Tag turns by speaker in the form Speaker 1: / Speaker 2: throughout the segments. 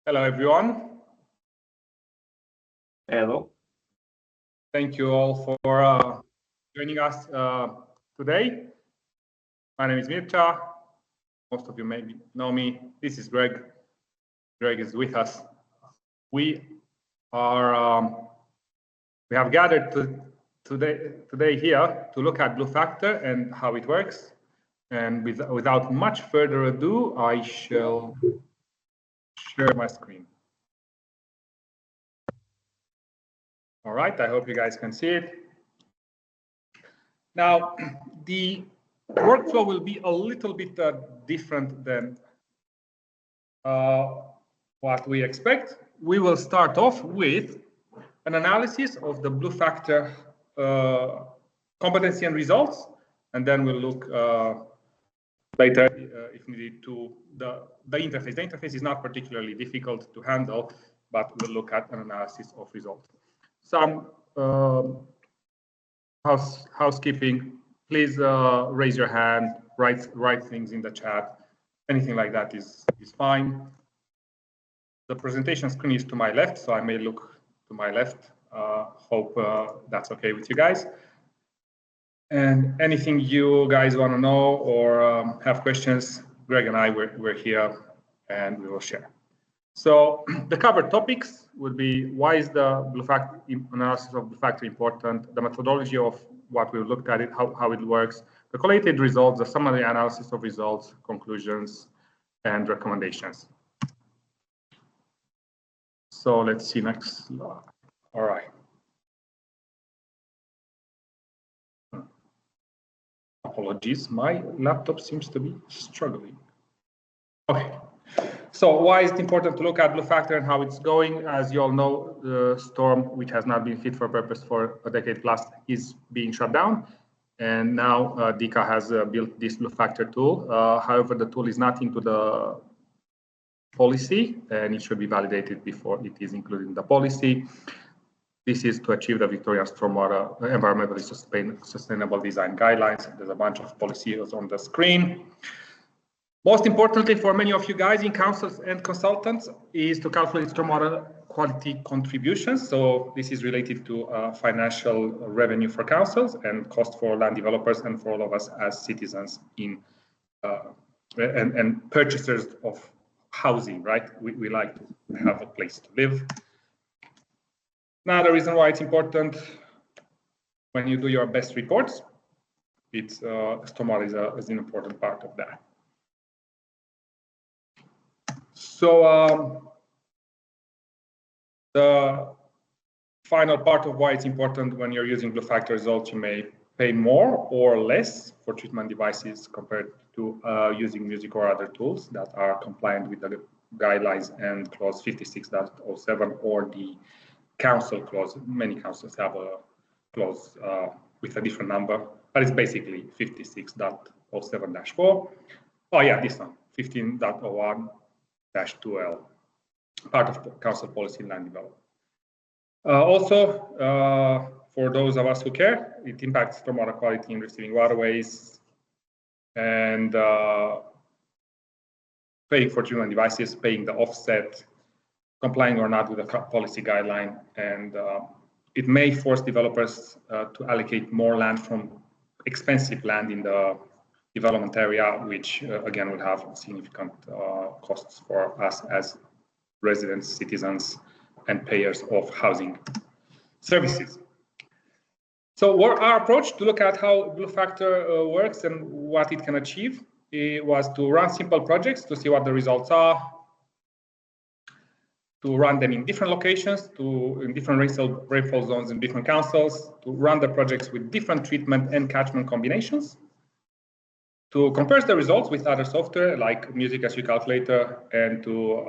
Speaker 1: Hello, everyone.
Speaker 2: Hello.
Speaker 1: Thank you all for joining us today. My name is Mircea. Most of you maybe know me. This is Greg. Greg is with us. We have gathered today here to look at Blue Factor and how it works. And without much further ado, I shall share my screen. All right, I hope you guys can see it. Now, the workflow will be a little bit different than what we expect. We will start off with an analysis of the Blue Factor competency and results, and then we'll look later, if needed, to the interface. The interface is not particularly difficult to handle, but we'll look at an analysis of results. Some housekeeping. Please raise your hand, write things in the chat. Anything like that is fine. The presentation screen is to my left, so I may look to my left. Hope that's okay with you guys. And anything you guys want to know or have questions, Greg and I, we're here and we will share. So the covered topics would be: why is the Blue Factor analysis of Blue Factor important? The methodology of what we've looked at it, how it works, the collated results, the summary analysis of results, conclusions, and recommendations. So let's see next slide. All right. Apologies, my laptop seems to be struggling. Okay. So why is it important to look at Blue Factor and how it's going? As you all know, the storm, which has not been fit for purpose for a decade plus, is being shut down. And now DICA has built this Blue Factor tool. However, the tool is not into the policy, and it should be validated before it is included in the policy. This is to achieve the Victorian Stormwater Environmentally Sustainable Design Guidelines. There's a bunch of policies on the screen. Most importantly, for many of you guys in councils and consultants, is to calculate stormwater quality contributions. So this is related to financial revenue for councils and cost for land developers and for all of us as citizens in and purchasers of housing, right? We like to have a place to live. Now, the reason why it's important when you do your best reports, it's stormwater is an important part of that. So the final part of why it's important: when you're using Blue Factor results, you may pay more or less for treatment devices compared to using music or other tools that are compliant with the guidelines and clause 56.07 or the council clause. Many councils have a clause with a different number, but it's basically 56.07-4. Oh yeah, this one, 15.01-2L, part of the council policy in land development. Also, for those of us who care, it impacts stormwater quality in receiving waterways, and paying for treatment devices, paying the offset, complying or not with the policy guideline, and it may force developers to allocate more land from expensive land in the development area, which again will have significant costs for us as residents, citizens, and payers of housing services. So our approach to look at how Blue Factor works and what it can achieve, it was to run simple projects to see what the results are, to run them in different locations, in different rainfall zones in different councils, to run the projects with different treatment and catchment combinations, to compare the results with other software like Music SU Calculator, and to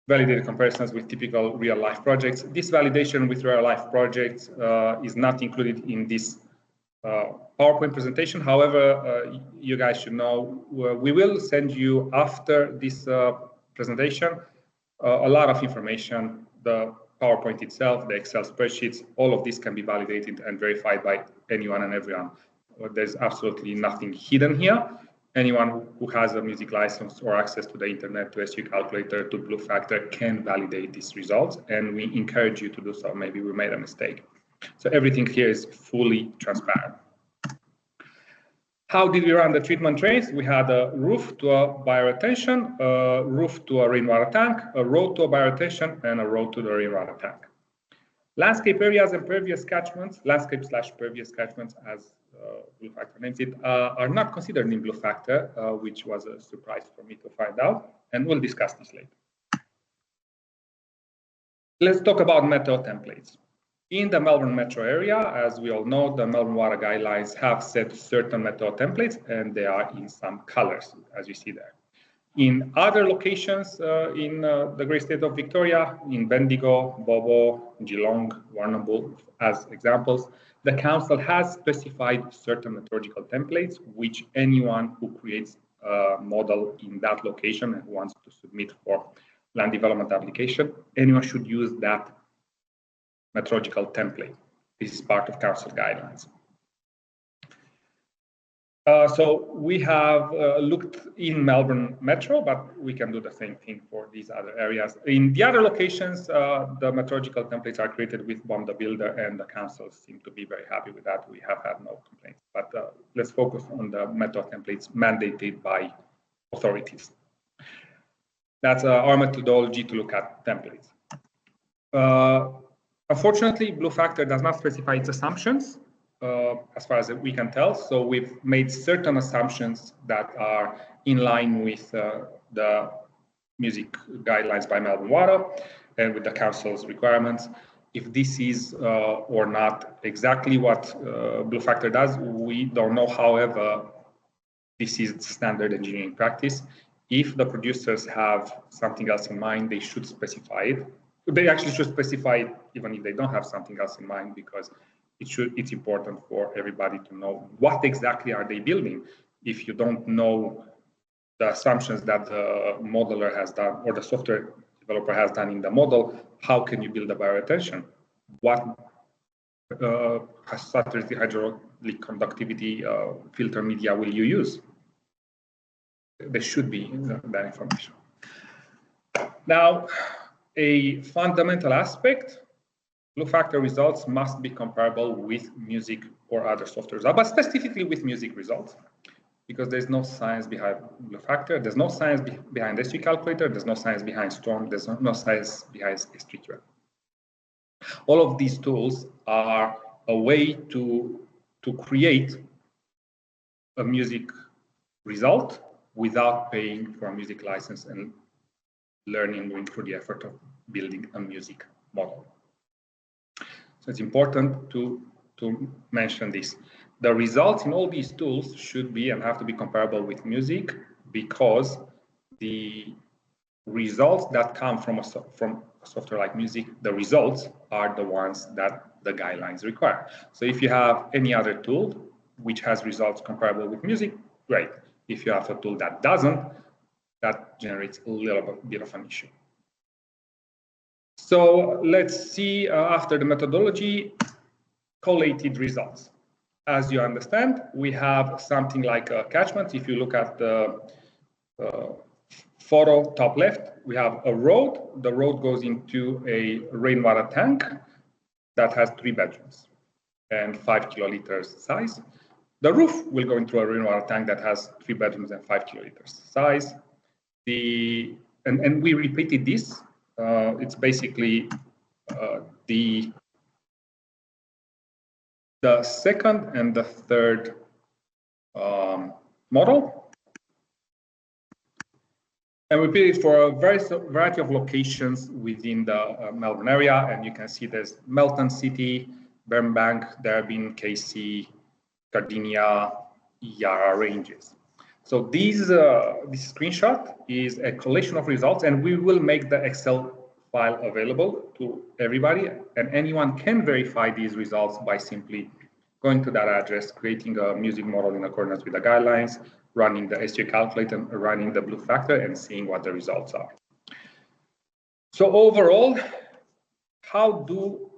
Speaker 1: validate comparisons with typical real-life projects. This validation with real-life projects is not included in this PowerPoint presentation. However, you guys should know we will send you after this presentation a lot of information, the PowerPoint itself, the Excel spreadsheets, all of this can be validated and verified by anyone and everyone. There's absolutely nothing hidden here. anyone who has a music license or access to the internet, to SU calculator, to Blue Factor can validate these results, and we encourage you to do so. Maybe we made a mistake. So everything here is fully transparent. How did we run the treatment trains? We had a roof to a bioretention, a roof to a rainwater tank, a road to a bioretention, and a road to the rainwater tank. Landscape areas and pervious catchments, landscape/pervious catchments, as Blue Factor names it, are not considered in Blue Factor, which was a surprise for me to find out, and we'll discuss this later. Let's talk about meteo templates. In the Melbourne metro area, as we all know, the Melbourne water guidelines have set certain meteo templates, and they are in some colors, as you see there. In other locations in the great state of Victoria, in Bendigo, Bobo, Geelong, Warrnambool, as examples, the council has specified certain meteorological templates, which anyone who creates a model in that location and wants to submit for land development application, anyone should use that meteorological template. This is part of council guidelines. So we have looked in Melbourne Metro, but we can do the same thing for these other areas. In the other locations, the meteorological templates are created with BOM the Builder, and the councils seem to be very happy with that. We have had no complaints, but let's focus on the meteo templates mandated by authorities. That's our methodology to look at templates. Unfortunately, Blue Factor does not specify its assumptions, as far as we can tell. So we've made certain assumptions that are in line with the music guidelines by Melbourne Water and with the council's requirements. If this is or not exactly what Blue Factor does, we don't know. However, this is standard engineering practice. If the producers have something else in mind, they should specify it. They actually should specify it even if they don't have something else in mind, because it's important for everybody to know what exactly are they building. If you don't know the assumptions that the modeler has done or the software developer has done in the model, how can you build a bioretention? What saturated hydraulic conductivity filter media will you use? There should be that information. Now, a fundamental aspect, Blue Factor results must be comparable with music or other software results, but specifically with music results, because there's no science behind Blue Factor, there's no science behind SU calculator, there's no science behind Storm, there's no science behind S312. All of these tools are a way to create a music result without paying for a music license and learning, going through the effort of building a music model. So it's important to mention this. The results in all these tools should be and have to be comparable with music, because the results that come from a software like music, the results are the ones that the guidelines require. So if you have any other tool which has results comparable with music, great. If you have a tool that doesn't, that generates a little bit of an issue. So let's see, after the methodology, collated results. As you understand, we have something like a catchment. If you look at the photo top left, we have a road. The road goes into a rainwater tank that has 3 bedrooms and 5 kiloliters size. The roof will go into a rainwater tank that has 3 bedrooms and 5 kiloliters size. And we repeated this. It's basically the second and the third model. And we repeat it for a variety of locations within the Melbourne area. And you can see there's Melton City, Burnbank, Darabin, KC, Cardinia, Yarra ranges. So this screenshot is a collation of results, and we will make the Excel file available to everybody, and anyone can verify these results by simply going to that address, creating a music model in accordance with the guidelines, running the SU calculator, running the Blue Factor, and seeing what the results are. So overall, how do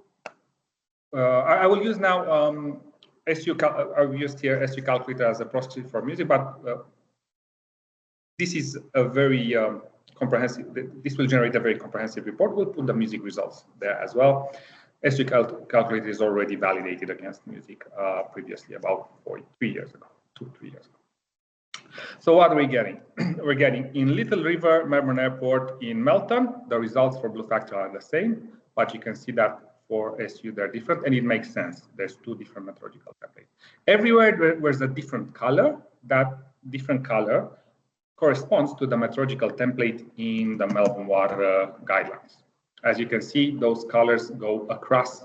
Speaker 1: I will use now I've used here SU calculator as a proxy for music, but this is a very comprehensive, this will generate a very comprehensive report. We'll put the music results there as well. SU calculator is already validated against music previously, about 3 years ago, 2-3 years ago. So what are we getting? We're getting in Little River, Melbourne Airport, in Melton, the results for Blue Factor are the same, but you can see that for SU they're different, and it makes sense. There's 2 different meteorological templates. Everywhere there's a different color, that different color corresponds to the meteorological template in the Melbourne Water Guidelines. As you can see, those colors go across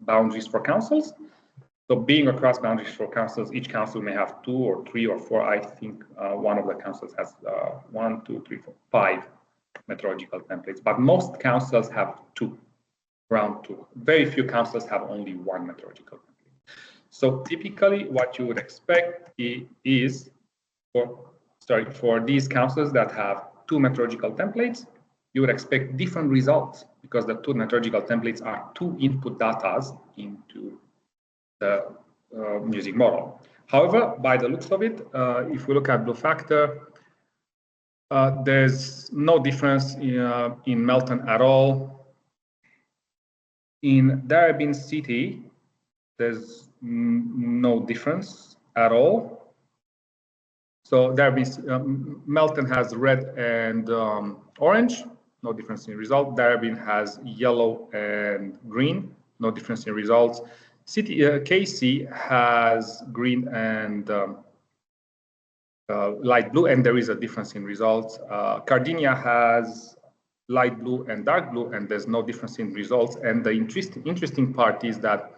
Speaker 1: boundaries for councils. So being across boundaries for councils, each council may have 2 or 3 or 4. I think one of the councils has 1, 2, 3, 4, 5 meteorological templates, but most councils have 2, around 2. Very few councils have only 1 meteorological template. So typically what you would expect is for these councils that have 2 meteorological templates, you would expect different results because the 2 meteorological templates are 2 input datas into the music model. However, by the looks of it, if we look at Blue Factor, there's no difference in Melton at all. In Darabin City, there's no difference at all. So Melton has red and orange, no difference in result. Darabin has yellow and green, no difference in results. Casey has green and light blue, and there is a difference in results. Cardinia has light blue and dark blue, and there's no difference in results. And the interesting part is that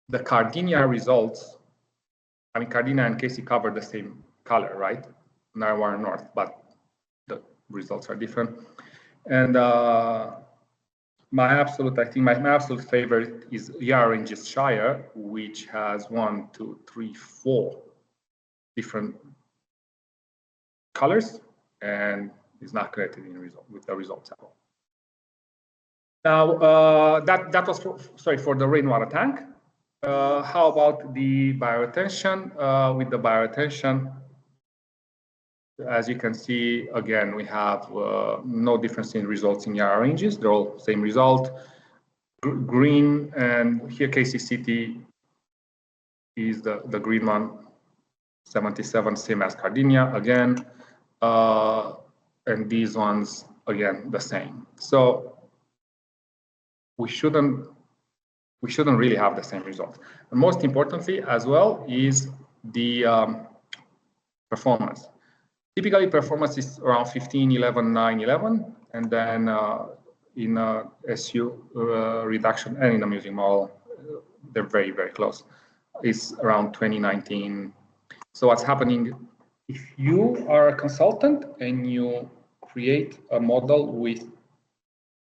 Speaker 1: the Cardinia results, I mean, Cardinia and Casey cover the same color, right? Narwhal North, but the results are different. And my absolute favorite is Yarranges Shire, which has 1, 2, 3, 4 different colors and is not corrected with the results at all. Now that was for the rainwater tank. How about the bioretention? With the bioretention, as you can see, again, we have no difference in results in Yarra Ranges. They're all same result. Green, and here Casey City is the green one, 77, same as Cardinia again. And these ones, again, the same. So we shouldn't really have the same result. And most importantly, as well, is the performance. Typically, performance is around 15, 11, 9, 11, and then in SU reduction and in the music model, they're very, very close. It's around 2019. So what's happening, if you are a consultant and you create a model with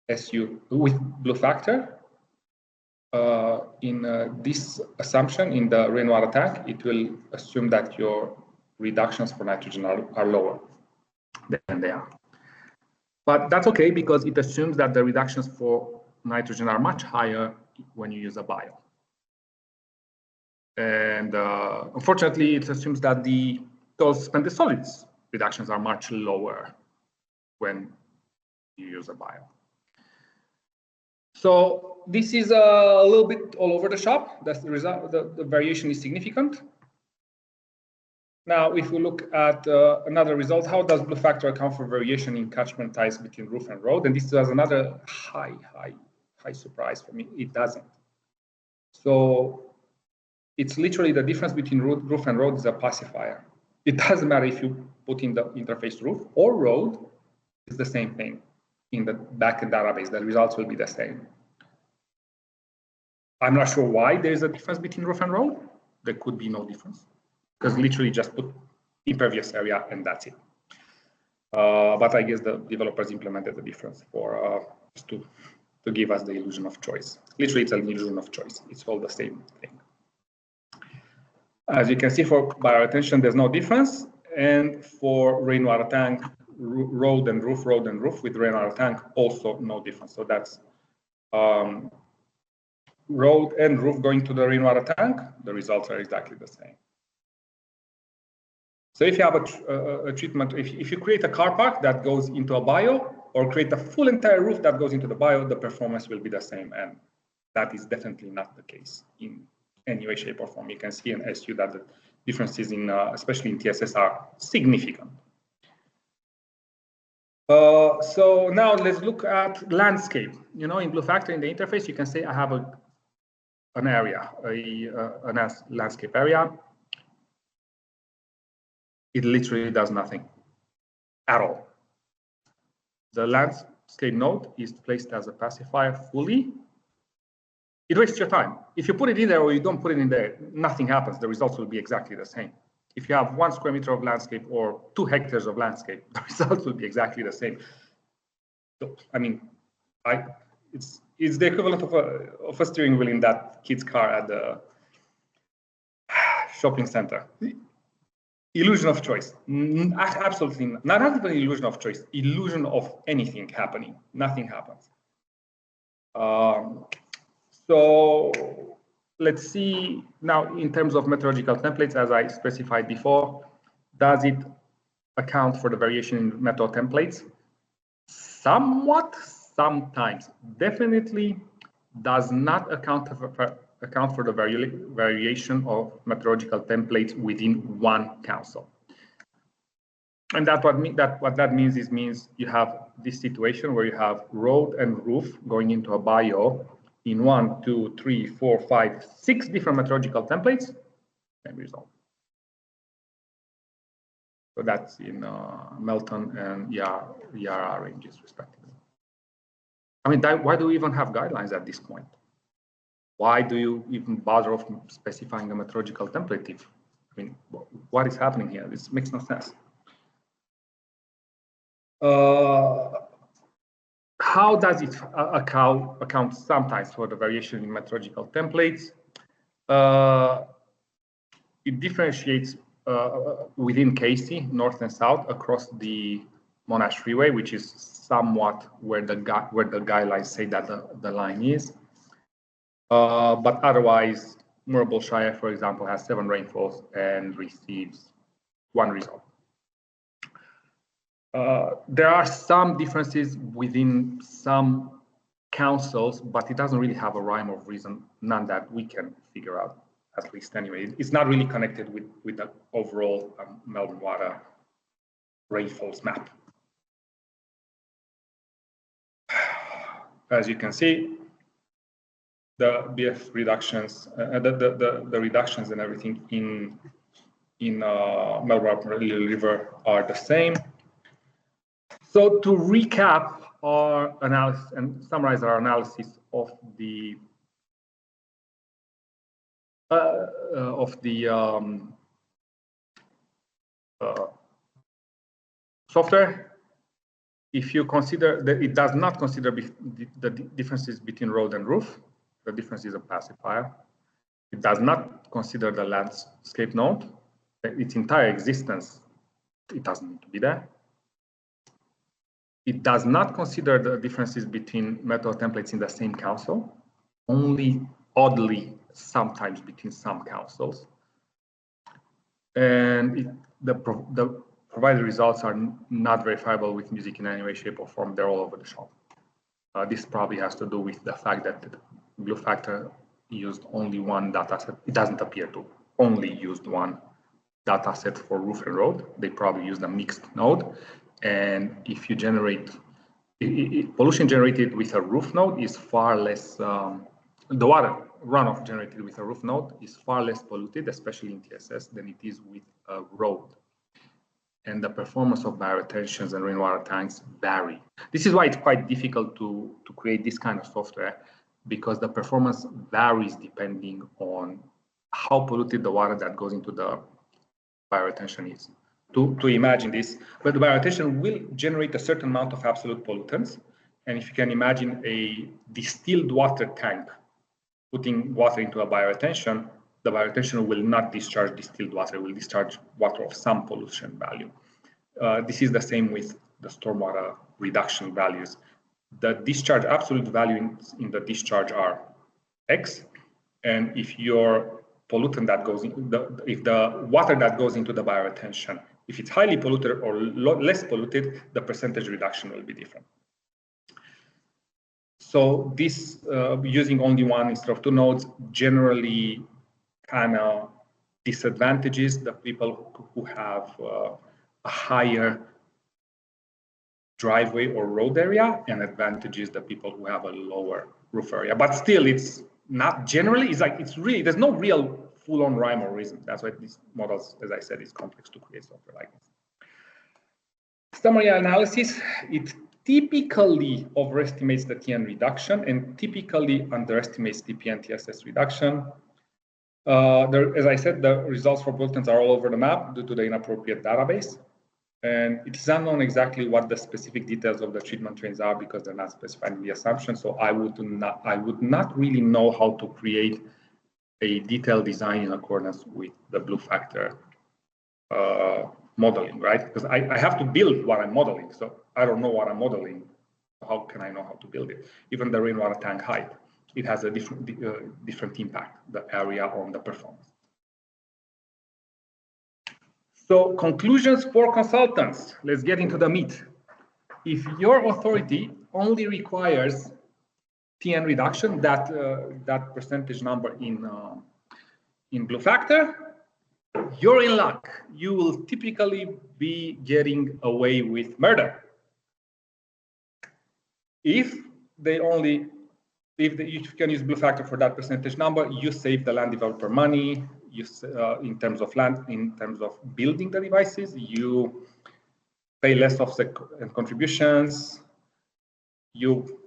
Speaker 1: Blue Factor, in this assumption in the rainwater tank, it will assume that your reductions for nitrogen are lower than they are. But that's okay because it assumes that the reductions for nitrogen are much higher when you use a bio. And unfortunately, it assumes that those suspended solids reductions are much lower when you use a bio. So this is a little bit all over the shop. That's the result. The variation is significant. Now, if we look at another result, how does Blue Factor account for variation in catchment ties between roof and road? And this was another high surprise for me. It doesn't. So it's literally the difference between roof and road is a pacifier. It doesn't matter if you put in the interface roof or road, it's the same thing. In the backend database, the results will be the same. I'm not sure why there is a difference between roof and road. There could be no difference, because literally just put impervious area and that's it. But I guess the developers implemented the difference for just to give us the illusion of choice. Literally, it's an illusion of choice. It's all the same thing. As you can see, for bioretention, there's no difference, and for rainwater tank, road and roof with rainwater tank, also no difference. So that's road and roof going to the rainwater tank. The results are exactly the same. So if you have a treatment, if you create a car park that goes into a bio, or create a full entire roof that goes into the bio, the performance will be the same. And that is definitely not the case in any way, shape, or form. You can see in SU that the differences in, especially in TSS, are significant. So now let's look at landscape. You know, in Blue Factor, in the interface, you can say I have an area, a landscape area. It literally does nothing at all. The landscape node is placed as a pacifier fully. It wastes your time. If you put it in there or you don't put it in there, nothing happens. The results will be exactly the same. If you have 1 square meter of landscape or 2 hectares of landscape, the results will be exactly the same. So, I mean, it's the equivalent of a steering wheel in that kid's car at the shopping center. Illusion of choice. Absolutely not even illusion of choice. Illusion of anything happening. Nothing happens. So let's see now in terms of meteorological templates, as I specified before, does it account for the variation in meteor templates? Somewhat, sometimes. Definitely does not account for the variation of meteorological templates within one council. And what that means you have this situation where you have road and roof going into a bio in 1, 2, 3, 4, 5, 6 different meteorological templates, same result. So that's in Melton and ERR ranges, respectively. I mean, why do we even have guidelines at this point? Why do you even bother of specifying a meteorological template? I mean, what is happening here? This makes no sense. How does it account sometimes for the variation in meteorological templates? It differentiates within Casey, north and south, across the Monash Freeway, which is somewhat where the guidelines say that the line is. But otherwise, Murrable Shire, for example, has 7 rainfalls and receives 1 result. There are some differences within some councils, but it doesn't really have a rhyme or reason, none that we can figure out, at least anyway. It's not really connected with the overall Melbourne water rainfalls map. As you can see, the BF reductions, the reductions and everything in Melbourne River are the same. So to recap our analysis and summarize our analysis of the software, if you consider that it does not consider the differences between road and roof, the difference is a pacifier. It does not consider the landscape node, its entire existence, it doesn't need to be there. It does not consider the differences between meteor templates in the same council, only oddly sometimes between some councils. And the provided results are not verifiable with music in any way, shape, or form. They're all over the shop. This probably has to do with the fact that Blue Factor used only 1 data set. It doesn't appear to only used 1 data set for roof and road. They probably used a mixed node. And if you generate pollution generated with a roof node is far less, the water runoff generated with a roof node is far less polluted, especially in TSS, than it is with a road. And the performance of bioretentions and rainwater tanks vary. This is why it's quite difficult to create this kind of software, because the performance varies depending on how polluted the water that goes into the bioretention is. To imagine this, but the bioretention will generate a certain amount of absolute pollutants. And if you can imagine a distilled water tank putting water into a bioretention, the bioretention will not discharge distilled water, it will discharge water of some pollution value. This is the same with the stormwater reduction values. The discharge absolute value in the discharge are X, and if your pollutant that goes in, if the water that goes into the bioretention, if it's highly polluted or less polluted, the percentage reduction will be different. So this using only one instead of two nodes generally kind of disadvantages the people who have a higher driveway or road area, and advantages the people who have a lower roof area. But still, it's not generally, it's like, it's really, there's no real full-on rhyme or reason. That's why these models, as I said, is complex to create software like this. Summary analysis, it typically overestimates the TN reduction and typically underestimates TP and TSS reduction. As I said, the results for pollutants are all over the map due to the inappropriate database. And it is unknown exactly what the specific details of the treatment trains are because they're not specified in the assumption. So I would not really know how to create a detailed design in accordance with the blue factor modeling, right? Because I have to build what I'm modeling. So I don't know what I'm modeling. How can I know how to build it? Even the rainwater tank height, it has a different impact, the area on the performance. So conclusions for consultants. Let's get into the meat. If your authority only requires TN reduction, that percentage number in blue factor, you're in luck. You will typically be getting away with murder. If you can use blue factor for that percentage number, you save the land developer money. In terms of land, in terms of building the devices, you pay less offset and contributions. You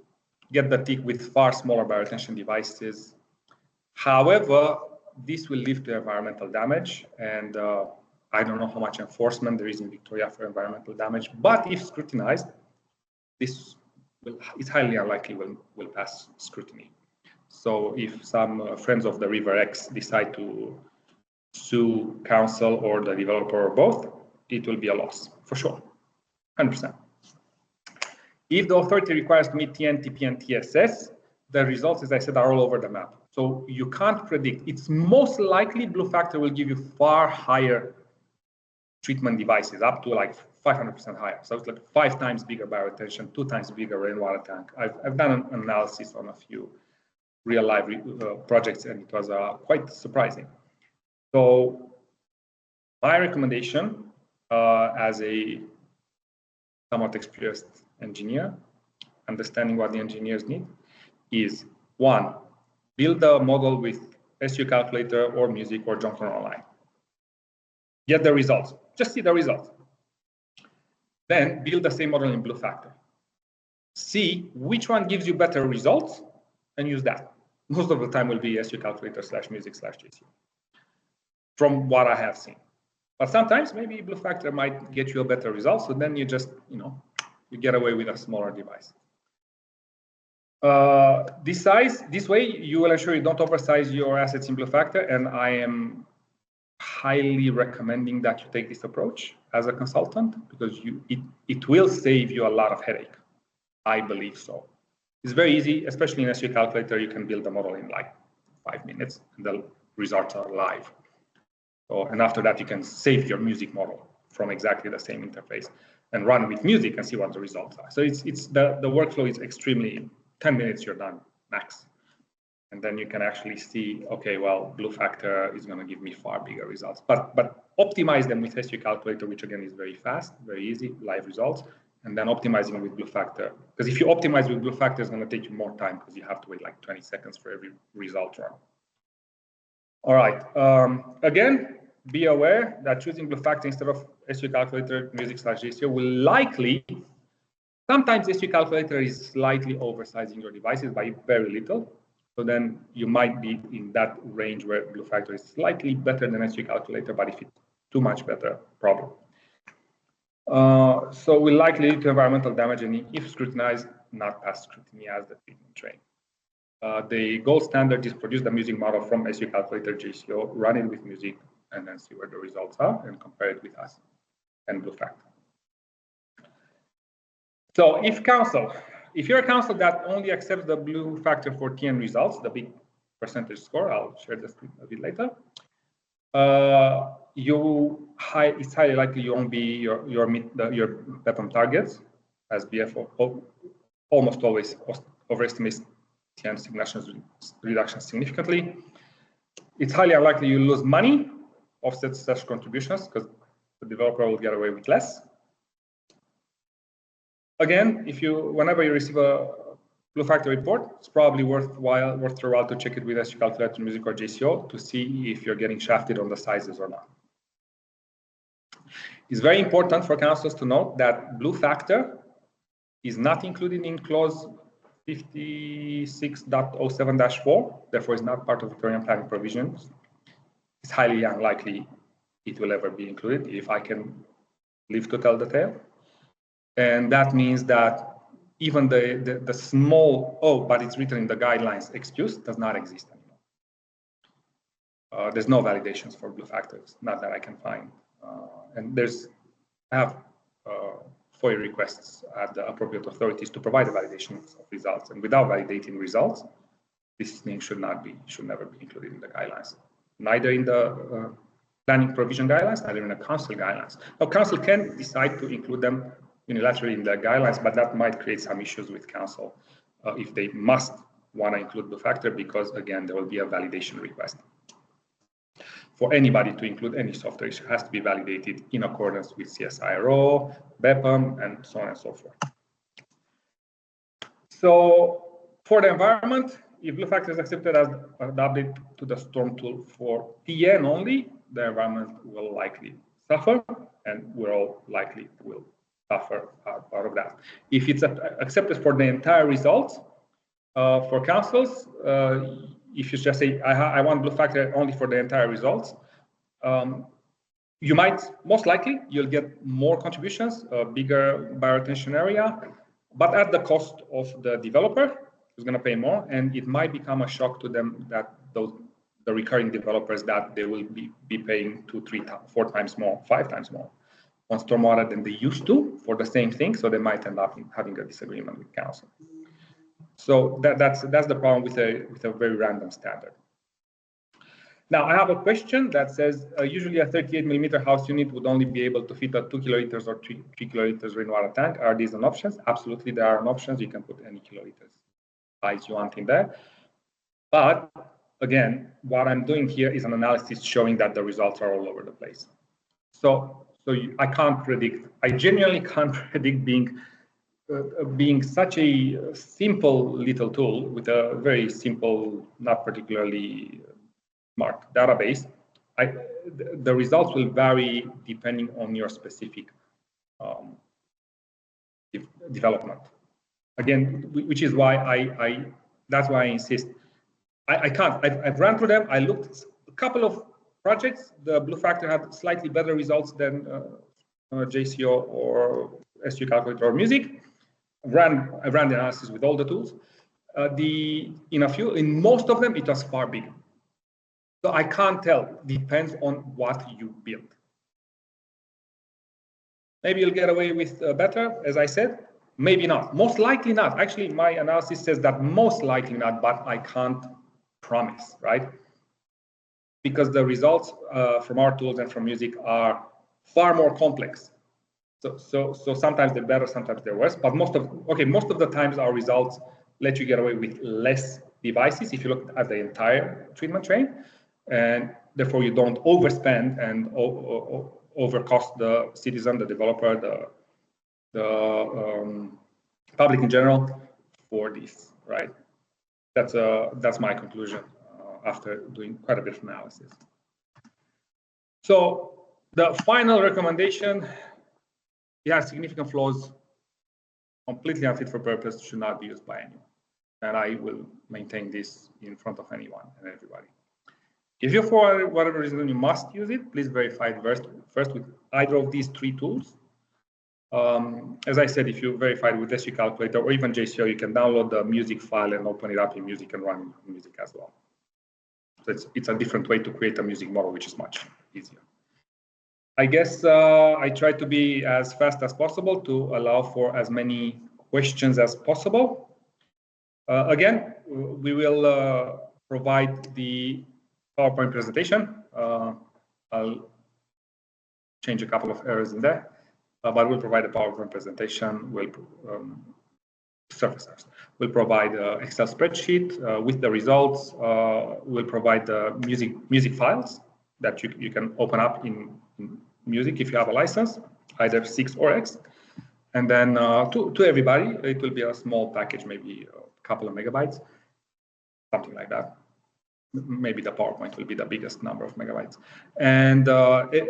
Speaker 1: get the tick with far smaller bioretention devices. However, this will lead to environmental damage, and I don't know how much enforcement there is in Victoria for environmental damage, but if scrutinized, it's highly unlikely will pass scrutiny. So if some friends of the River X decide to sue council or the developer or both, it will be a loss for sure, 100%. If the authority requires to meet TN, TP, and TSS, the results, as I said, are all over the map. So you can't predict. It's most likely blue factor will give you far higher treatment devices, up to like 500% higher. So it's like 5 times bigger bioretention, 2 times bigger rainwater tank. I've done an analysis on a few real life projects, and it was quite surprising. So my recommendation as a somewhat experienced engineer, understanding what the engineers need, is 1, build a model with SU calculator or music or jump online. Get the results, just see the results. Then build the same model in blue factor. See which one gives you better results and use that. Most of the time will be SU calculator / music / JC. From what I have seen. But sometimes maybe blue factor might get you a better result. So then you just, you get away with a smaller device. This way you will ensure you don't oversize your assets in blue factor. And I am highly recommending that you take this approach as a consultant, because it will save you a lot of headache. I believe so. It's very easy, especially in SU calculator. You can build a model in like 5 minutes and the results are live. So, and after that, you can save your music model from exactly the same interface and run with music and see what the results are. So the workflow is extremely, 10 minutes, you're done, max. And then you can actually see, okay, well, blue factor is going to give me far bigger results. But optimize them with SU calculator, which again is very fast, very easy, live results, and then optimizing with blue factor. Because if you optimize with blue factor, it's going to take you more time because you have to wait like 20 seconds for every result run. All right. Again, be aware that choosing blue factor instead of SU calculator, music / JCO will likely, sometimes SU calculator is slightly oversizing your devices by very little. So then you might be in that range where blue factor is slightly better than SU calculator, but if it's too much better, problem. So will likely lead to environmental damage, and if scrutinized, not pass scrutiny as the treatment train. The gold standard is produce the music model from SU calculator JCO, run it with music, and then see where the results are and compare it with us and blue factor. So if you're a council that only accepts the blue factor for TN results, the big percentage score. I'll share the screen a bit later. It's highly likely you won't be your BEPM targets, as BF almost always overestimates TM reduction significantly. It's highly unlikely you lose money, offset such contributions, because the developer will get away with less. Again, whenever you receive a Blue Factor report, it's probably worth your while to check it with SU Calculator Music or JCO to see if you're getting shafted on the sizes or not. It's very important for councils to note that Blue Factor is not included in clause 56.07-4, therefore is not part of Victorian planning provisions. It's highly unlikely it will ever be included, if I can live to tell the tale. And that means that even the small, but it's written in the guidelines excuse does not exist anymore. There's no validations for Blue Factors, not that I can find. And I have FOIA requests at the appropriate authorities to provide the validation of results. And without validating results, this thing should never be included in the guidelines, neither in the planning provision guidelines, neither in the council guidelines. Now, council can decide to include them unilaterally in the guidelines, but that might create some issues with council if they must want to include the factor, because again, there will be a validation request. For anybody to include any software, it has to be validated in accordance with CSIRO, BEPM, and so on and so forth. So for the environment, if Blue Factor is accepted as an update to the storm tool for TN only, the environment will likely suffer, and we all likely will suffer part of that. If it's accepted for the entire results, for councils, if you just say, I want Blue Factor only for the entire results, you might, most likely, you'll get more contributions, a bigger bioretention area, but at the cost of the developer, who's going to pay more, and it might become a shock to them that the recurring developers, that they will be paying 2, 3, 4 times more, 5 times more on stormwater than they used to for the same thing, so they might end up having a disagreement with council. So that's the problem with a very random standard. Now I have a question that says usually a 38mm house unit would only be able to fit a 2 kiloliters or 3 kiloliters rainwater tank. Are these an options? Absolutely, there are options. You can put any kiloliters size you want in there. But again, what I'm doing here is an analysis showing that the results are all over the place. So I can't predict. I genuinely can't predict being such a simple little tool with a very simple, not particularly smart database. The results will vary depending on your specific development. Again, which is why that's why I insist. I can't. I've run through them. I looked at a couple of projects. The Blue Factor had slightly better results than JCO or SU Calculator or Music. I ran the analysis with all the tools. In most of them, it was far bigger. So I can't tell. Depends on what you build. Maybe you'll get away with better, as I said. Maybe not. Most likely not. Actually, my analysis says that most likely not, but I can't promise, right? Because the results from our tools and from Music are far more complex. So sometimes they're better, sometimes they're worse. But most of the times our results let you get away with less devices if you look at the entire treatment train, and therefore you don't overspend and overcost the citizen, the developer, the public in general for this, right? That's my conclusion after doing quite a bit of analysis. So the final recommendation, it has significant flaws, completely unfit for purpose, should not be used by anyone. And I will maintain this in front of anyone and everybody. If you, for whatever reason, you must use it, please verify it first with either of these 3 tools. As I said, if you verify it with SU Calculator or even JCO, you can download the Music file and open it up in Music and run in Music as well. So it's a different way to create a music model, which is much easier. I guess I try to be as fast as possible to allow for as many questions as possible. Again, we will provide the PowerPoint presentation. I'll change a couple of errors in there, but we'll provide a PowerPoint presentation. We'll surface. We'll provide an Excel spreadsheet with the results. We'll provide the music files that you can open up in Music if you have a license, either 6 or X. And then to everybody, it will be a small package, maybe a couple of megabytes, something like that. Maybe the PowerPoint will be the biggest number of megabytes. And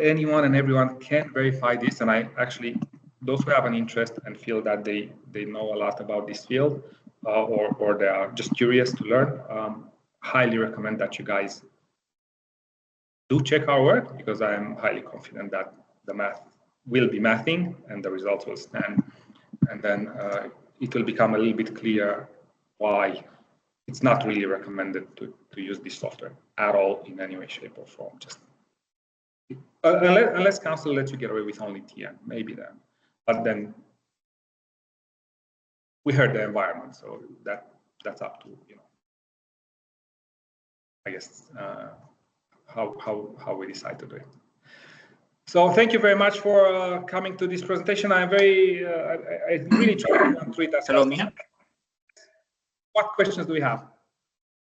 Speaker 1: anyone and everyone can verify this. And I actually, those who have an interest and feel that they know a lot about this field or they are just curious to learn, highly recommend that you guys do check our work, because I am highly confident that the math will be mathing and the results will stand. And then it will become a little bit clear why it's not really recommended to use this software at all in any way, shape, or form. Just unless council lets you get away with only TN, maybe then. But then we heard the environment, so that's up to, you know, I guess how we decide to do it. So thank you very much for coming to this presentation. I'm very I really try to run through it as
Speaker 2: Hello, Mia.
Speaker 1: What questions do we have?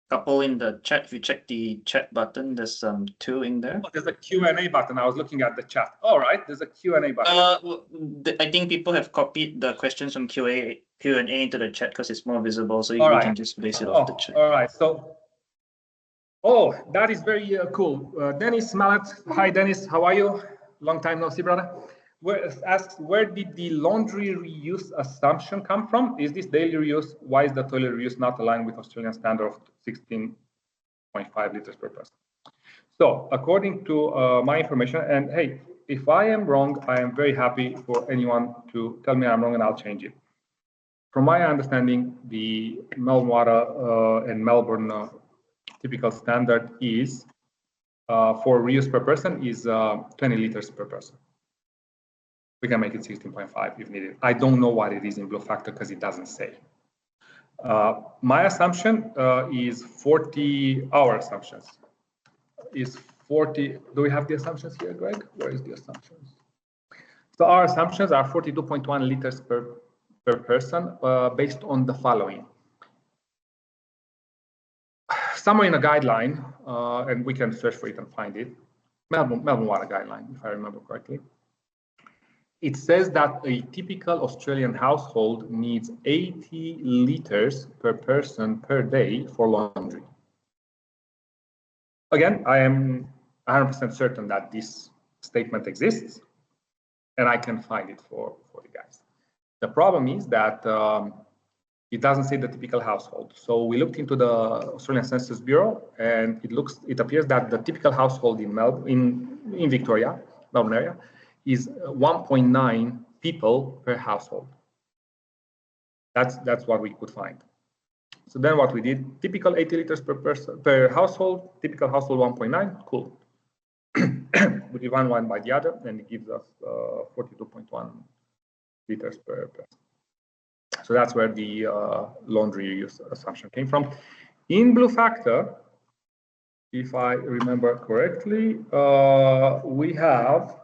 Speaker 2: Couple in the chat. If you check the chat button, there's 2 in there.
Speaker 1: Oh, there's a Q&A button. I was looking at the chat. All right, there's a Q&A button.
Speaker 2: I think people have copied the questions from Q&A into the chat because it's more visible, so you can just base it off the chat.
Speaker 1: All right. So, that is very cool. Dennis Mallet. Hi, Dennis. How are you? Long time no see, brother. Asks, where did the laundry reuse assumption come from? Is this daily reuse? Why is the toilet reuse not aligned with Australian standard of 16.5 liters per person? So according to my information, and hey, if I am wrong, I am very happy for anyone to tell me I'm wrong and I'll change it. From my understanding, the Melbourne Water and Melbourne typical standard is for reuse per person is 20 liters per person. We can make it 16.5 if needed. I don't know what it is in Blue Factor because it doesn't say. My assumption is 40, our assumptions is 40. Do we have the assumptions here, Greg? Where is the assumptions? So our assumptions are 42.1 liters per person based on the following. Somewhere in a guideline, and we can search for it and find it, Melbourne Water Guideline, if I remember correctly. It says that a typical Australian household needs 80 liters per person per day for laundry. Again, I am 100% certain that this statement exists, and I can find it for you guys. The problem is that it doesn't say the typical household. So we looked into the Australian Census Bureau, and it appears that the typical household in Victoria, Melbourne area, is 1.9 people per household. That's what we could find. So then what we did, typical 80 liters per household, typical household 1.9, cool. We divide one by the other, and it gives us 42.1 liters per person. So that's where the laundry use assumption came from. In Blue Factor, if I remember correctly, we have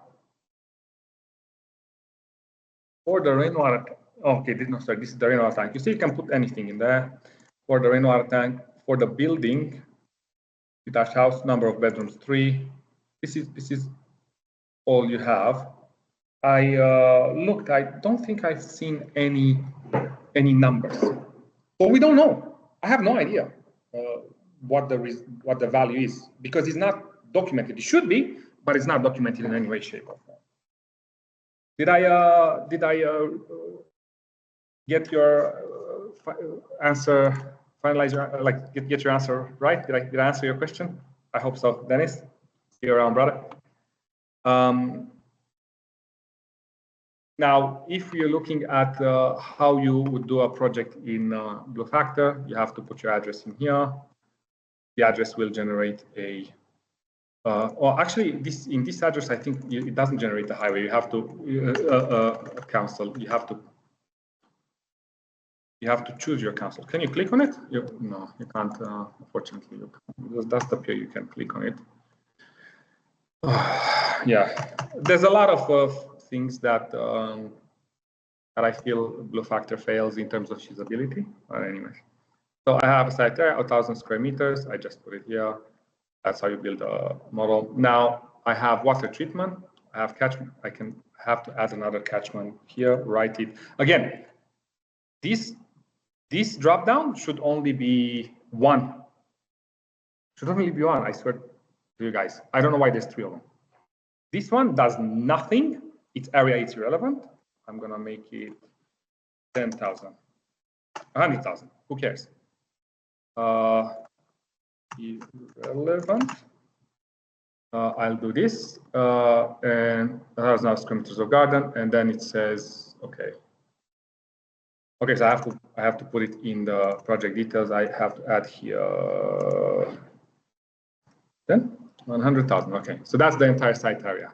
Speaker 1: for the rainwater, okay, this is the rainwater tank. You see, you can put anything in there. For the rainwater tank, for the building, detached house, number of bedrooms 3. This is all you have. I looked. I don't think I've seen any numbers. So we don't know. I have no idea what the value is, because it's not documented. It should be, but it's not documented in any way, shape, or form. Did I get your answer? Finalize your get your answer right? Did I answer your question? I hope so, Dennis. See you around, brother. Now, if you're looking at how you would do a project in Blue Factor, you have to put your address in here. The address will generate a, well, actually, in this address, I think it doesn't generate the highway. You have to council. You have to you have to choose your council. Can you click on it? No, you can't, unfortunately. Because that's up here, you can click on it. Yeah, there's a lot of things that that I feel Blue Factor fails in terms of usability. But anyway, so I have a site there, 1,000 square meters. I just put it here. That's how you build a model. Now I have water treatment. I have catchment. I can have to add another catchment here. Write it again. This drop down should only be one. Should only be one. I swear to you guys. I don't know why there's 3 of them. This one does nothing. Its area is irrelevant. I'm gonna make it 10,000, 100,000. Who cares? Irrelevant. I'll do this, and 1,000 square meters of garden, and then it says, okay. Okay, so I have to put it in the project details. I have to add here. Then 100,000. Okay, so that's the entire site area.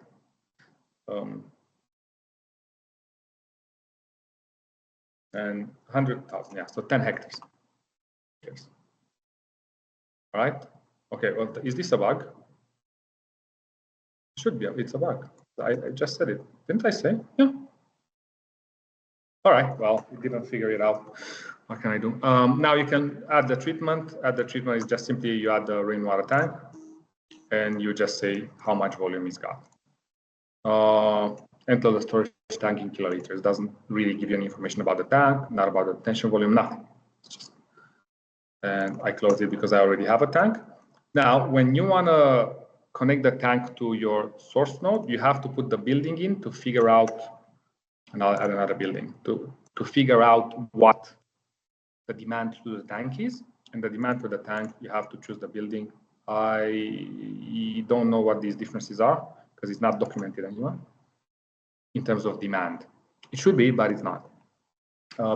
Speaker 1: And 100,000, yeah, so 10 hectares. Yes. All right. Okay. Well, is this a bug? It should be. It's a bug. I just said it, didn't I say? Yeah. All right. Well, we didn't figure it out. What can I do? Now you can add the treatment. Add the treatment is just simply you add the rainwater tank, and you just say how much volume it's got. Enter the storage tank in kiloliters. Doesn't really give you any information about the tank, not about the detention volume, nothing. It's just, and I close it because I already have a tank. Now, when you want to connect the tank to your source node, you have to put the building in to figure out, and I'll add another building to figure out what the demand to the tank is. And the demand for the tank, you have to choose the building. I don't know what these differences are because it's not documented anywhere in terms of demand. It should be, but it's not.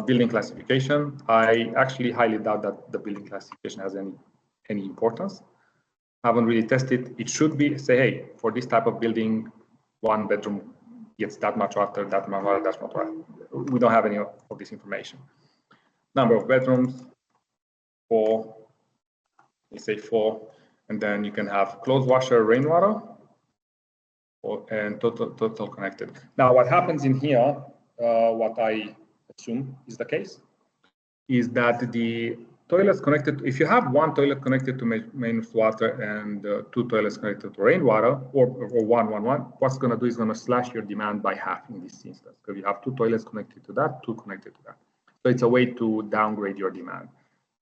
Speaker 1: Building classification, I actually highly doubt that the building classification has any importance. I haven't really tested. It should be, say, hey, for this type of building, 1 bedroom gets that much water, that much water, that's not right. We don't have any of this information. Number of bedrooms, 4, let's say 4, and then you can have closed washer, rainwater, and total connected. Now, what happens in here, what I assume is the case, is that the toilets connected, if you have 1 toilet connected to main water and 2 toilets connected to rainwater, or 1, what's going to do is going to slash your demand by half in this instance, because you have 2 toilets connected to that, 2 connected to that. So it's a way to downgrade your demand.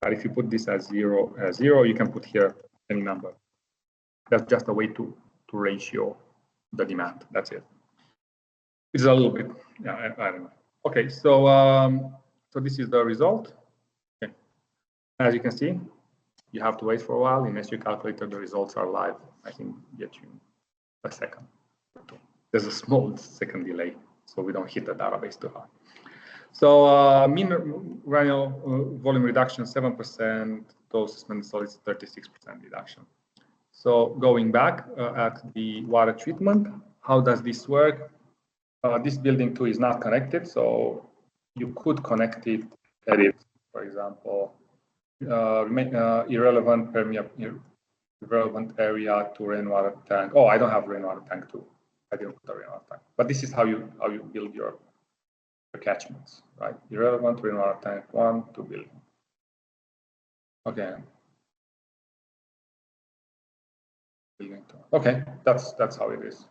Speaker 1: But if you put this as 0, you can put here any number. That's just a way to ratio the demand. That's it. It's a little bit, yeah, I don't know. Okay, so so this is the result. Okay. As you can see, you have to wait for a while. In SU calculator, the results are live. I can get you a second. There's a small second delay, so we don't hit the database too hard. So mean granular volume reduction 7%, dose suspended solids 36% reduction. So going back at the water treatment, how does this work? This building too is not connected, so you could connect it, edit, for example, irrelevant area to rainwater tank. Oh, I don't have rainwater tank too. I didn't put a rainwater tank. But this is how you build your catchments, right? Irrelevant rainwater tank 1 to building. Okay. Okay, that's how it is.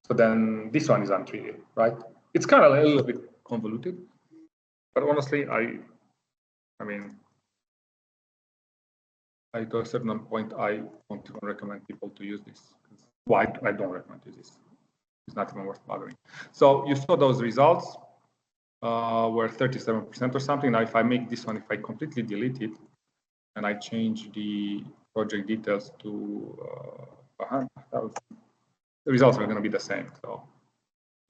Speaker 1: So then this one is untreated, right? It's kind of a little bit convoluted, but honestly, I mean, to a certain point, I don't even recommend people to use this. Well, I don't recommend to use this. It's not even worth bothering. So you saw those results were 37% or something. Now, if I make this one, if I completely delete it and I change the project details to the results are going to be the same. So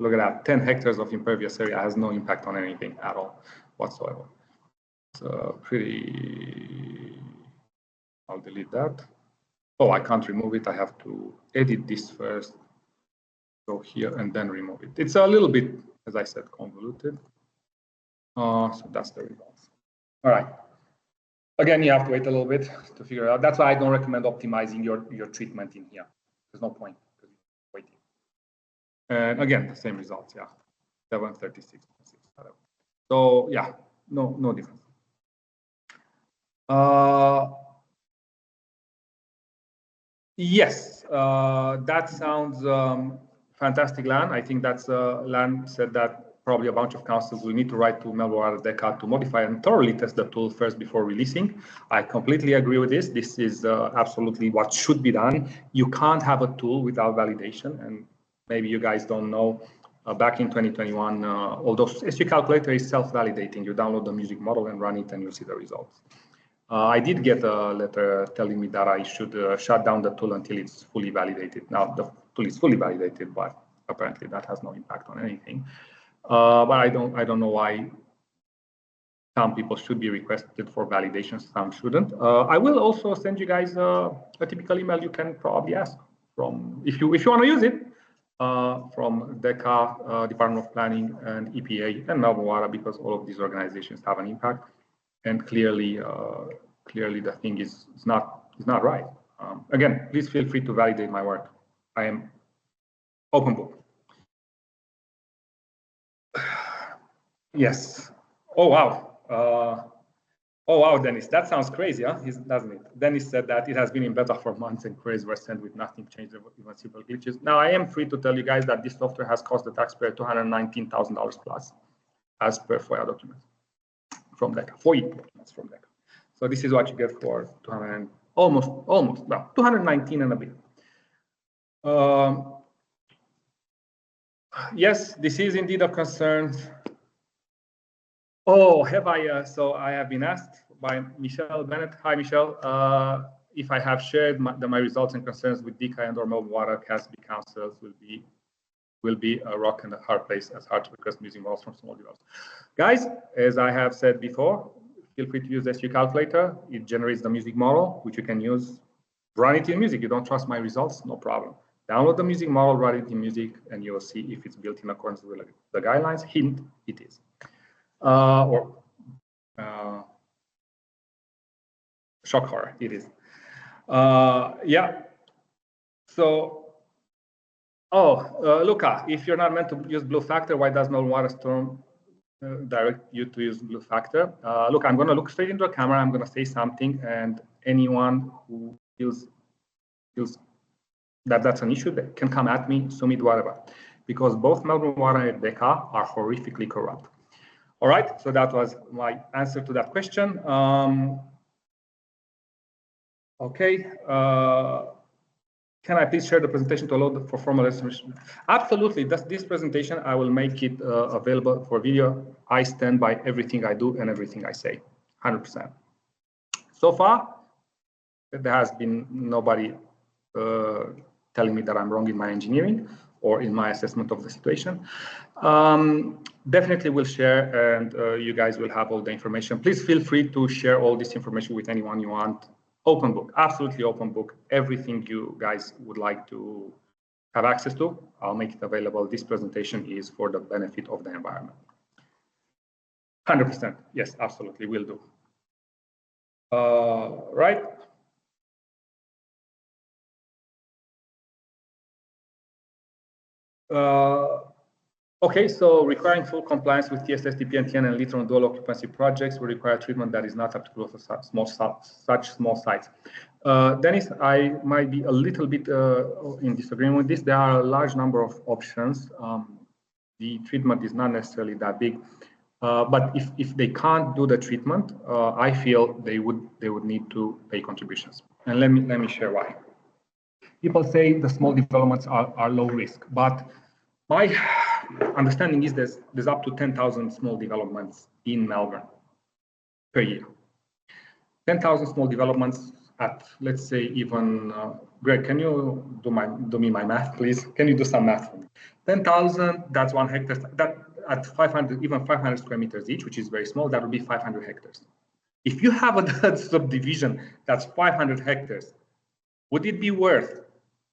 Speaker 1: look at that, 10 hectares of impervious area has no impact on anything at all whatsoever. So pretty, I'll delete that. Oh, I can't remove it. I have to edit this first, go here and then remove it. It's a little bit, as I said, convoluted. So that's the results. All right. Again, you have to wait a little bit to figure it out. That's why I don't recommend optimizing your treatment in here. There's no point waiting. And again, the same results, yeah. 736. So yeah, no difference. Yes, that sounds fantastic, Lan. I think that's Lan said that probably a bunch of councils will need to write to Melbourne Deca to modify and thoroughly test the tool first before releasing. I completely agree with this. This is absolutely what should be done. You can't have a tool without validation, and maybe you guys don't know. Back in 2021, although SU Calculator is self-validating, you download the music model and run it, and you see the results. I did get a letter telling me that I should shut down the tool until it's fully validated. Now the tool is fully validated, but apparently that has no impact on anything. But I don't know why some people should be requested for validation, some shouldn't. I will also send you guys a typical email you can probably ask from if you want to use it. From DECA, Department of Planning, and EPA, and Melbourne, because all of these organizations have an impact, and clearly the thing is not right. Again, please feel free to validate my work. I am open book. Yes. Oh wow. Oh wow, Dennis, that sounds crazy, huh? Doesn't it? Dennis said that it has been in beta for months and queries were sent with nothing changed, even simple glitches. Now, I am free to tell you guys that this software has cost the taxpayer $219,000 plus, as per FOIA documents from DECA, FOIA documents from DECA. So this is what you get for 219 and a bit. Yes, this is indeed a concern. Oh, have I? So I have been asked by Michelle Bennett. Hi, Michelle. If I have shared my results and concerns with DECA and or Melbourne CASB councils will be a rock and a hard place, as hard to request music models from small developers. Guys, as I have said before, feel free to use SU Calculator. It generates the music model, which you can use. Run it in music. You don't trust my results? No problem. Download the music model, run it in music, and you'll see if it's built in accordance with the guidelines. Hint, it is. Shock horror, it is. Yeah. So, Luca, if you're not meant to use Blue Factor, why does no Waterstorm direct you to use Blue Factor? Look, I'm going to look straight into the camera. I'm going to say something, and anyone who feels that that's an issue that can come at me, sue me, whatever, because both Melbourne Water and DECA are horrifically corrupt. All right, so that was my answer to that question. Okay, can I please share the presentation to allow for formal estimation? Absolutely, this presentation, I will make it available for video. I stand by everything I do and everything I say, 100%. So far, there has been nobody telling me that I'm wrong in my engineering or in my assessment of the situation. Definitely will share, and you guys will have all the information. Please feel free to share all this information with anyone you want. Open book, absolutely open book. Everything you guys would like to have access to, I'll make it available. This presentation is for the benefit of the environment. 100%, yes, absolutely, will do. Right. Okay, so requiring full compliance with TSS, TP, and TN and literal dual occupancy projects will require treatment that is not applicable for such small sites. Dennis, I might be a little bit in disagreement with this. There are a large number of options. The treatment is not necessarily that big, but if they can't do the treatment, I feel they would need to pay contributions. And let me share why. People say the small developments are low risk, but my understanding is there's up to 10,000 small developments in Melbourne per year. 10,000 small developments at, let's say, even Greg, can you do me my math, please? Can you do some math for me? 10,000, that's 1 hectare. That at 500, even 500 square meters each, which is very small, that would be 500 hectares. If you have a subdivision that's 500 hectares, would it be worth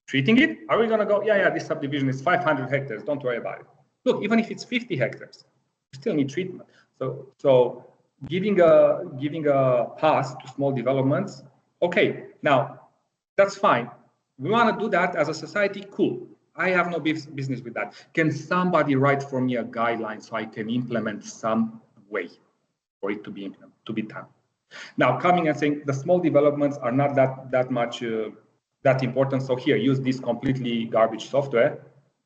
Speaker 1: treating it? Are we going to go, yeah, this subdivision is 500 hectares, don't worry about it. Look, even if it's 50 hectares, you still need treatment. So giving a pass to small developments. Okay, now that's fine. We want to do that as a society. Cool. I have no business with that. Can somebody write for me a guideline so I can implement some way for it to be done? Now, coming and saying the small developments are not that much that important. So here, use this completely garbage software.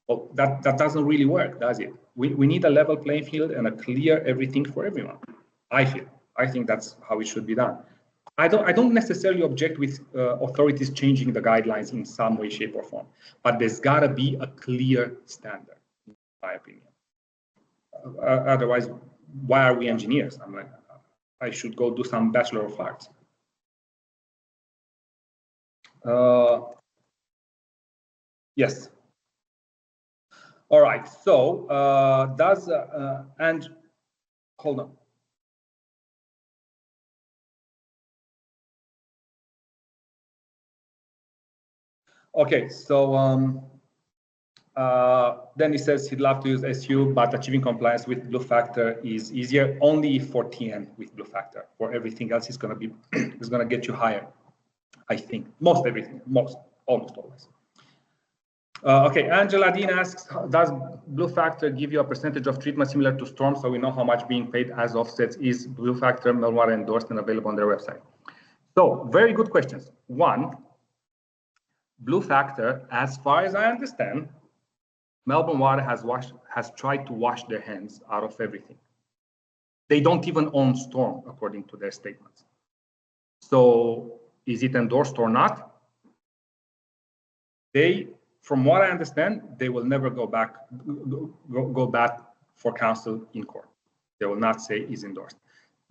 Speaker 1: Well, that doesn't really work, does it? We need a level playing field and a clear everything for everyone. I think that's how it should be done. I don't necessarily object with authorities changing the guidelines in some way, shape, or form, but there's got to be a clear standard, in my opinion. Otherwise, why are we engineers? I'm like, I should go do some Bachelor of Arts. Yes. All right. So and hold on. Okay, so then he says he'd love to use SU, but achieving compliance with Blue Factor is easier only for TN with Blue Factor. For everything else, it's going to be it's going to get you higher. I think almost always. Okay, Angela Dean asks, does Blue Factor give you a percentage of treatment similar to Storm, so we know how much being paid as offsets? Is Blue Factor Melbourne endorsed and available on their website? So very good questions. One, Blue Factor, as far as I understand, Melbourne Water has tried to wash their hands out of everything. They don't even own Storm, according to their statements. So is it endorsed or not? From what I understand, they will never go back for counsel in court. They will not say is endorsed.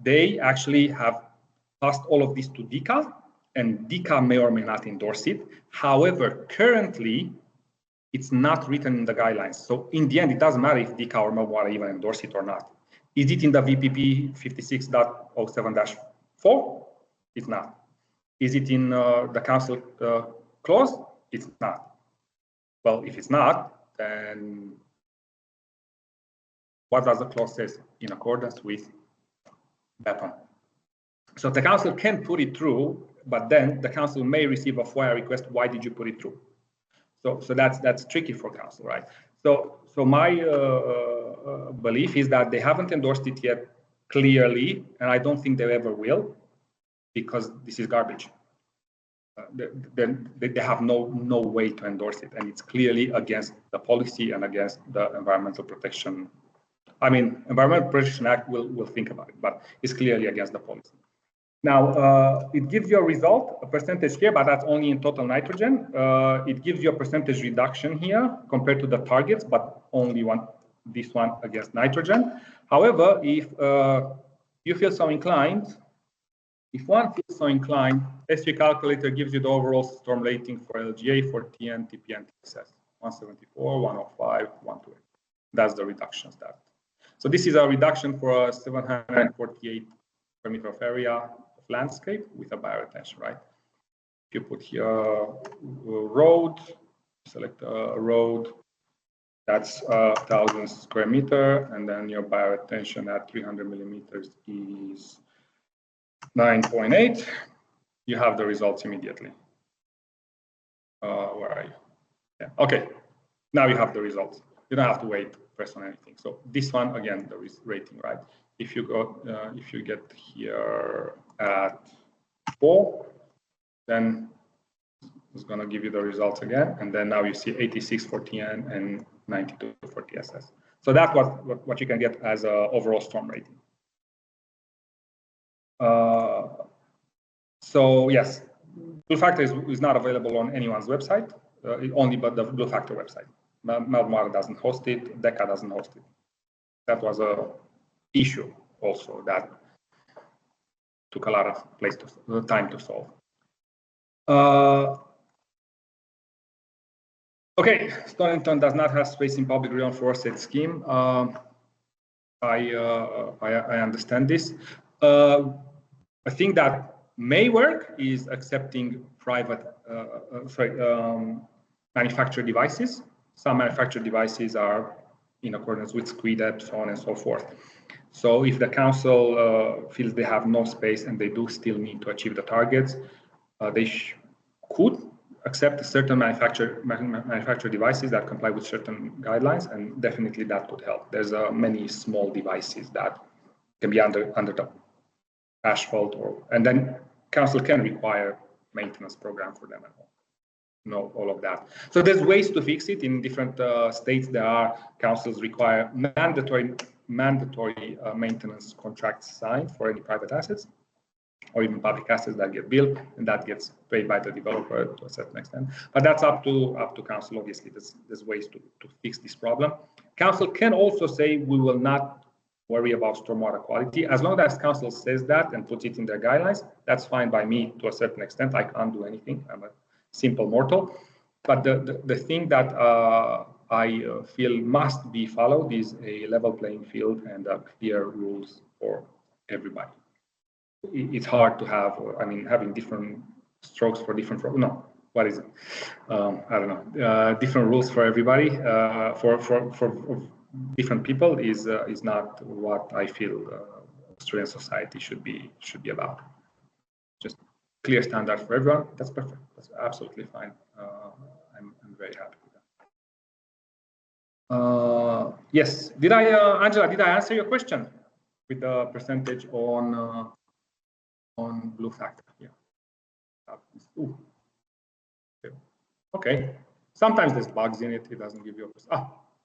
Speaker 1: They actually have passed all of this to DICA, and DICA may or may not endorse it. However, currently, it's not written in the guidelines. So in the end, it doesn't matter if DICA or Melbourne even endorse it or not. Is it in the VPP 56.07-4? It's not. Is it in the council clause? It's not. Well, if it's not, then what does the clause say? In accordance with BEPA. So the council can put it through, but then the council may receive a FOIA request. Why did you put it through? So that's tricky for council, right? So my belief is that they haven't endorsed it yet clearly, and I don't think they ever will, because this is garbage. They have no way to endorse it, and it's clearly against the policy and against the Environmental Protection. I mean, Environmental Protection Act will think about it, but it's clearly against the policy. Now, it gives you a result, a percentage here, but that's only in total nitrogen. It gives you a percentage reduction here compared to the targets, but only this one against nitrogen. However, if you feel so inclined, if one feels so inclined, SU calculator gives you the overall storm rating for LGA, for TN, TPN, TSS, 174, 105, 128. That's the reductions that. So this is a reduction for 748 per meter of area of landscape with a bioretention, right? If you put here road, select a road, that's 1,000 square meter, and then your bioretention at 300 millimeters is 9.8. You have the results immediately. Where are you? Yeah. Okay. Now you have the results. You don't have to wait, press on anything. So this one again, the rating, right? If you go, if you get here at 4, then it's going to give you the results again, and then now you see 86 for TN and 92 for TSS. So that's what you can get as an overall storm rating. So yes, Blue Factor is not available on anyone's website, only but the Blue Factor website. Melbourne doesn't host it, DECA doesn't host it. That was a issue also that took a lot of time to solve. Okay, Stonington does not have space in public realm for offset scheme. I understand this. I think that may work is accepting private, manufactured devices. Some manufactured devices are in accordance with SCREEDEP, so on and so forth. So if the council feels they have no space and they do still need to achieve the targets, they could accept certain manufactured devices that comply with certain guidelines, and definitely that would help. There's many small devices that can be under the asphalt, and then council can require maintenance program for them at home. No, all of that. So there's ways to fix it. In different states, there are councils require mandatory maintenance contracts signed for any private assets, or even public assets that get built, and that gets paid by the developer to a certain extent. But that's up to council. Obviously, there's ways to fix this problem. Council can also say we will not worry about stormwater quality. As long as council says that and puts it in their guidelines, that's fine by me to a certain extent. I can't do anything. I'm a simple mortal. But the thing that I feel must be followed is a level playing field and clear rules for everybody. It's hard to have, I mean, having different strokes for different, no, what is it? I don't know. Different rules for everybody, for different people is not what I feel student society should be about. Just clear standards for everyone. That's perfect. That's absolutely fine. I'm very happy with that. Yes. Did I, Angela? Did I answer your question with the percentage on blue factor? Yeah. Ooh. Okay. Sometimes there's bugs in it. It doesn't give you a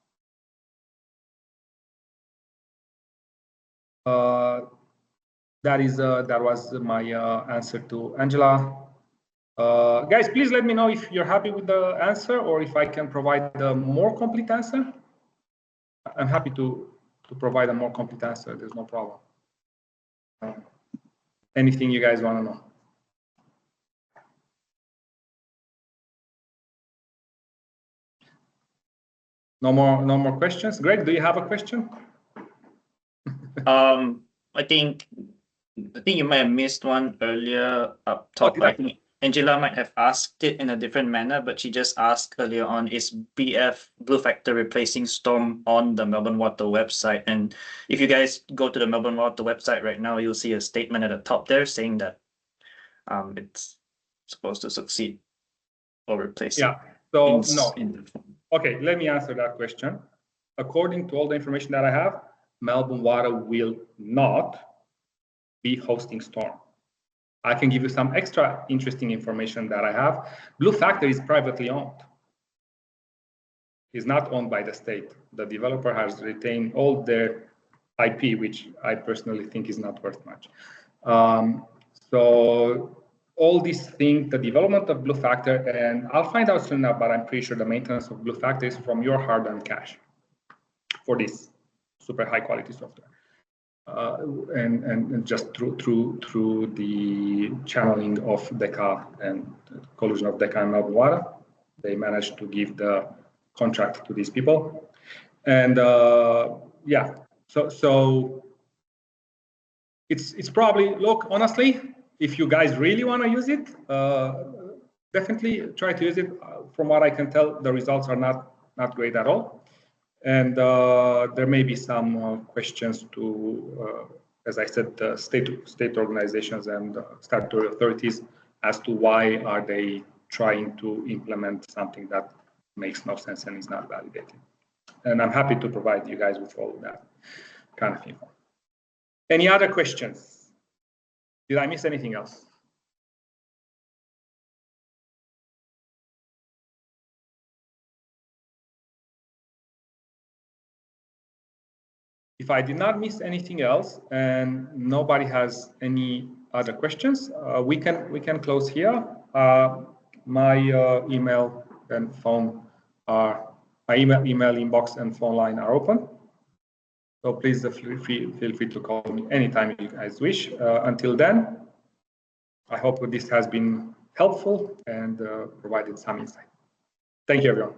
Speaker 1: that was my answer to Angela. Guys, please let me know if you're happy with the answer or if I can provide a more complete answer. I'm happy to provide a more complete answer. There's no problem. Anything you guys want to know? No more questions. Greg, do you have a question?
Speaker 2: I think you might have missed one earlier up top. I think Angela might have asked it in a different manner, but she just asked earlier on, is BF Blue Factor replacing Storm on the Melbourne Water website? And if you guys go to the Melbourne Water website right now, you'll see a statement at the top there saying that it's supposed to succeed or replace
Speaker 1: it. So no. Okay, let me answer that question. According to all the information that I have, Melbourne Water will not be hosting Storm. I can give you some extra interesting information that I have. Blue Factor is privately owned. It's not owned by the state. The developer has retained all their IP, which I personally think is not worth much. So all these things, the development of Blue Factor, and I'll find out soon enough, but I'm pretty sure the maintenance of Blue Factor is from your hard-earned cash for this super high quality software. And just through the channeling of DECA and collusion of DECA and Melbourne Water, they managed to give the contract to these people. And yeah, so it's probably, look, honestly, if you guys really want to use it, definitely try to use it. From what I can tell, the results are not great at all. And there may be some questions to, as I said, state organizations and statutory authorities as to why are they trying to implement something that makes no sense and is not validated. And I'm happy to provide you guys with all of that kind of info. Any other questions? Did I miss anything else? If I did not miss anything else and nobody has any other questions, we can close here. My email and phone are, my email inbox and phone line are open. So please feel free to call me anytime you guys wish. Until then, I hope this has been helpful and provided some insight. Thank you, everyone.